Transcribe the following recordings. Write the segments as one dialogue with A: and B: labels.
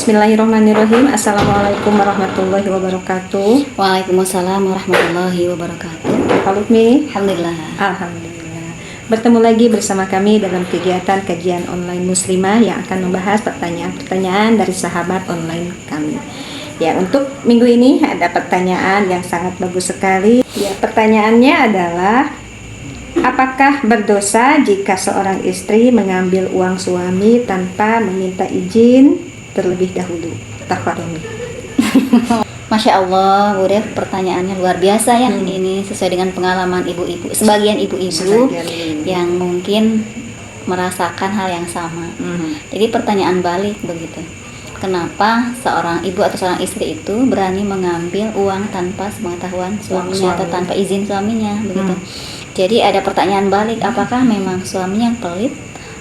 A: Bismillahirrahmanirrahim. Assalamualaikum warahmatullahi wabarakatuh.
B: Waalaikumsalam warahmatullahi wabarakatuh.
A: Pak Lutfi.
B: Alhamdulillah.
A: Alhamdulillah. Bertemu lagi bersama kami dalam kegiatan kajian online muslimah yang akan membahas pertanyaan-pertanyaan dari sahabat online kami. Ya, untuk minggu ini ada pertanyaan yang sangat bagus sekali. Ya, pertanyaannya adalah, apakah berdosa jika seorang istri mengambil uang suami tanpa meminta izin terlebih dahulu? Tafadholi.
B: Masya Allah, Bu Dev, pertanyaannya luar biasa ya. Ini sesuai dengan pengalaman ibu-ibu, sebagian ibu-ibu yang mungkin merasakan hal yang sama. Jadi pertanyaan balik begitu. Kenapa seorang ibu atau seorang istri itu berani mengambil uang tanpa sepengetahuan suaminya atau tanpa izin suaminya begitu. Jadi ada pertanyaan balik, apakah memang suaminya yang pelit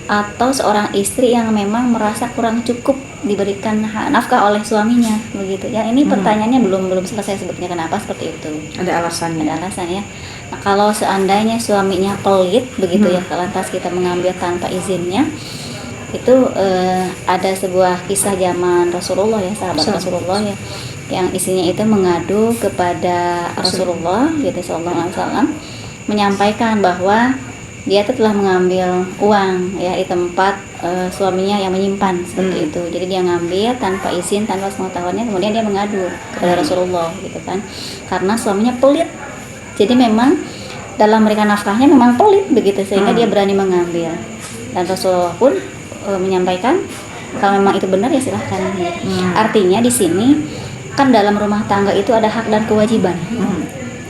B: atau seorang istri yang memang merasa kurang cukup diberikan nafkah oleh suaminya begitu ya. Ini pertanyaannya belum selesai sebetulnya, kenapa seperti itu.
A: Ada alasannya.
B: Ada alasannya. Nah, kalau seandainya suaminya pelit begitu ya, lantas kita mengambil tanpa izinnya, itu ada sebuah kisah zaman Rasulullah ya, sahabat Rasulullah ya, yang istrinya itu mengadu kepada Rasulullah gitu sallallahu alaihi wasallam, menyampaikan bahwa dia itu telah mengambil uang ya di tempat suaminya yang menyimpan seperti itu. Jadi dia ngambil tanpa izin, tanpa pengetahuannya, kemudian dia mengadu kepada Rasulullah gitu kan, karena suaminya pelit. Jadi memang dalam memberikan nafkahnya memang pelit begitu, sehingga dia berani mengambil. Dan Rasulullah pun menyampaikan kalau memang itu benar ya silahkan. Artinya di sini kan dalam rumah tangga itu ada hak dan kewajiban.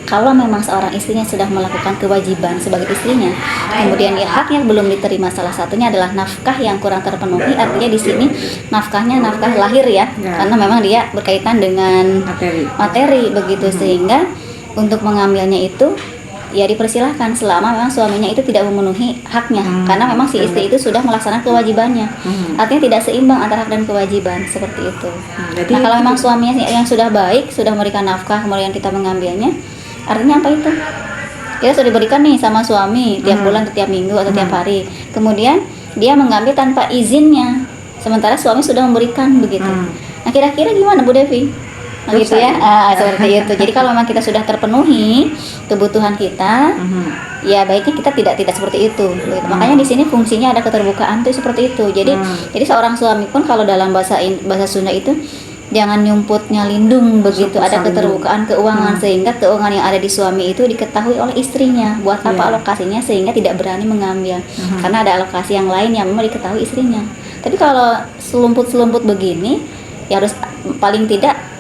B: Kalau memang seorang istrinya sudah melakukan kewajiban sebagai istrinya, kemudian ya haknya belum diterima, salah satunya adalah nafkah yang kurang terpenuhi. Artinya di sini nafkahnya nafkah lahir ya, karena memang dia berkaitan dengan materi begitu, sehingga untuk mengambilnya itu ya dipersilahkan selama memang suaminya itu tidak memenuhi haknya, karena memang si istri itu sudah melaksanakan kewajibannya. Artinya tidak seimbang antara hak dan kewajiban seperti itu. Nah, kalau memang suaminya yang sudah baik, sudah memberikan nafkah, kemudian kita mengambilnya, artinya apa itu? Kita sudah diberikan nih sama suami tiap bulan atau tiap minggu atau tiap hari, kemudian dia mengambil tanpa izinnya, sementara suami sudah memberikan begitu. Nah, kira-kira gimana Bu Devi? Nah, gitu ya, seperti itu. Jadi kalau memang kita sudah terpenuhi kebutuhan kita, ya baiknya kita tidak seperti itu. Gitu. Makanya di sini fungsinya ada keterbukaan tuh seperti itu. Jadi seorang suami pun kalau dalam bahasa Sunda itu jangan nyumputnya lindung begitu, ada keterbukaan keuangan, sehingga keuangan yang ada di suami itu diketahui oleh istrinya. Buat apa alokasinya, sehingga tidak berani mengambil, karena ada alokasi yang lain yang memang diketahui istrinya. Tapi kalau selumput begini, ya harus paling tidak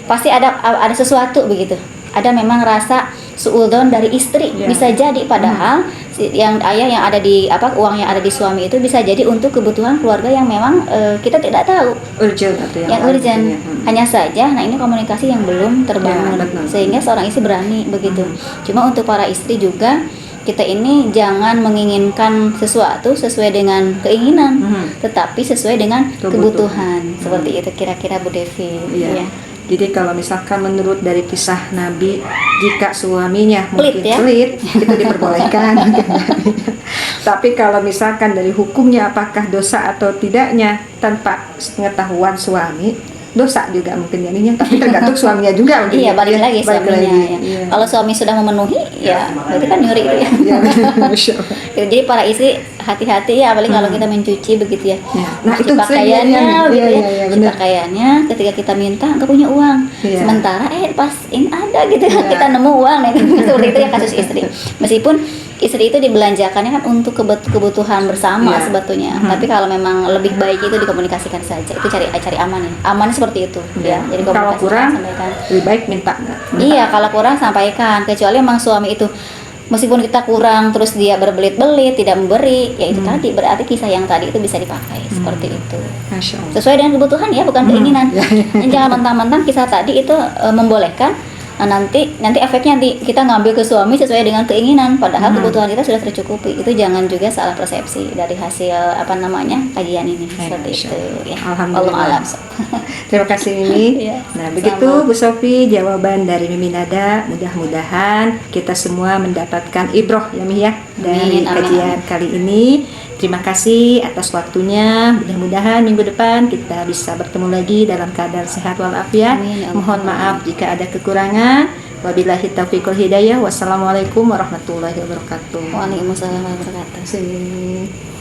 B: pasti ada sesuatu begitu. Ada memang rasa suudzon dari istri, bisa jadi padahal yang ada di uang yang ada di suami itu bisa jadi untuk kebutuhan keluarga yang memang kita tidak tahu
A: urgent atau yang
B: urgent. Hanya saja, nah ini komunikasi yang belum terbangun, sehingga seorang istri berani begitu. Cuma untuk para istri juga, kita ini jangan menginginkan sesuatu sesuai dengan keinginan, tetapi sesuai dengan kebutuhan. Seperti itu kira-kira Bu Devi. Ya.
A: Jadi kalau misalkan menurut dari kisah Nabi, jika suaminya mungkin pelit, itu diperbolehkan. Tapi kalau misalkan dari hukumnya apakah dosa atau tidaknya tanpa pengetahuan suami, dosa juga mungkin jadinya, tapi tergantung suaminya juga.
B: Iya, balik lagi suaminya. Ya. Kalau suami sudah memenuhi, ya berarti kan nyuri itu ya. Jadi para istri hati-hati ya, apalagi kalau kita mencuci begitu ya.
A: Nah, itu
B: pakaiannya, pakaiannya ketika kita minta nggak punya uang, sementara pas ini ada gitu, kita nemu uang, seperti itu ya kasus istri. Meskipun istri itu dibelanjakannya kan untuk kebutuhan bersama sebetulnya. Tapi kalau memang lebih baik itu dikomunikasikan saja. Itu cari aman ya. Amannya seperti itu ya. Jadi
A: kalau kurang sampaikan. Lebih baik minta.
B: Iya, kalau kurang sampaikan. Kecuali memang suami itu meskipun kita kurang terus dia berbelit-belit tidak memberi, ya itu tadi berarti kisah yang tadi itu bisa dipakai seperti itu. Sesuai dengan kebutuhan ya, bukan keinginan. Jangan mentang-mentang kisah tadi itu membolehkan. Nah, nanti efeknya kita ngambil ke suami sesuai dengan keinginan, padahal kebutuhan kita sudah tercukupi. Itu jangan juga salah persepsi dari hasil kajian ini. Seperti itu ya.
A: Alhamdulillah. Terima kasih Mimi. Nah, begitu Bu Sofi jawaban dari Mimi Nada. Mudah-mudahan kita semua mendapatkan ibroh ya Mimi ya. dari
B: Amin, amin,
A: kajian kali ini. Terima kasih atas waktunya. Mudah-mudahan minggu depan kita bisa bertemu lagi dalam keadaan sehat walafiat.
B: Amin, ya Allah.
A: Mohon maaf jika ada kekurangan. Wabillahi taufiq wal hidayah. Wassalamualaikum warahmatullahi wabarakatuh.
B: Waalaikumsalam warahmatullahi wabarakatuh.
A: Sini.